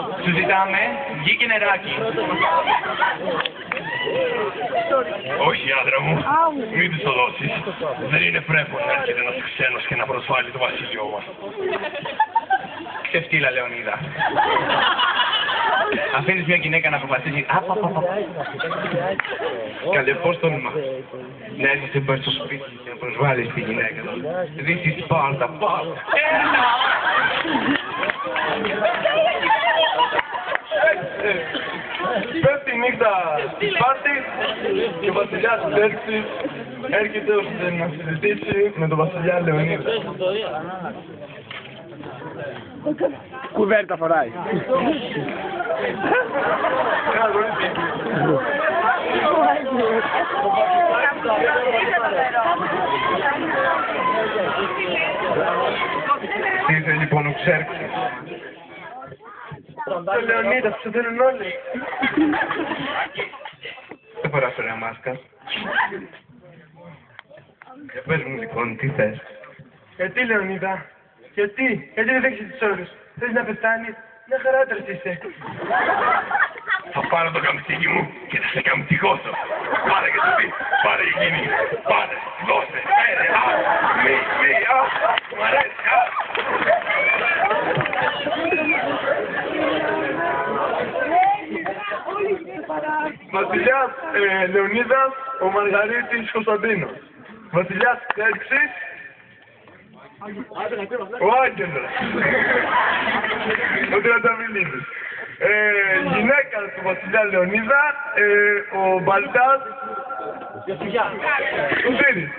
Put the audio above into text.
Σου ζητάμε γη και νεράκι. Όχι, άντρα μου, μην τους το δώσεις. Δεν είναι πρέπον να έρχεται ένας ξένος και να προσβάλλει το βασίλειό μας. Ξεφτύλα, Λεωνίδα. Αφήνεις μια γυναίκα να αποφασίσει. Καλέ, πώς τολμάς να έρχεσαι πας στο σπίτι και να προσβάλλεις τη γυναίκα του. This is Sparta, Sparta. Πέφτει η νύχτα στη Σπάρτη και ο βασιλιάς Xerxes έρχεται ώστε να συζητήσει με τον βασιλιά Λεωνίδα. Κουβέρτα φοράει. Τι ήρθε λοιπόν ο Xerxes. Το Λεωνίδα, σου θέλουν όλοι. Δεν φοράς ωραία μάσκα. Πες μου λοιπόν, τι θες. Γιατί Λεωνίδα, γιατί δεν δέχεσαι τις όρους. Θες να πεθάνεις, μια χαρά είσαι. Θα πάρω το καμψίκι μου και θα σε καμψικώσω. Πάρε και το πει, πάρε εκείνη. Πάρε, δώσε, φέρε, μη, μ' αρέσει, Βασιλιάς Λεωνίδας, ο Μαργαρίτης Κωνσταντίνος. Βασιλιάς Xerxes, ο Άγγελος. Ο Τριανταφυλλίδης. Γυναίκα του βασιλιά Λεωνίδα, ο Μπαλτάς. Ο Σύρης.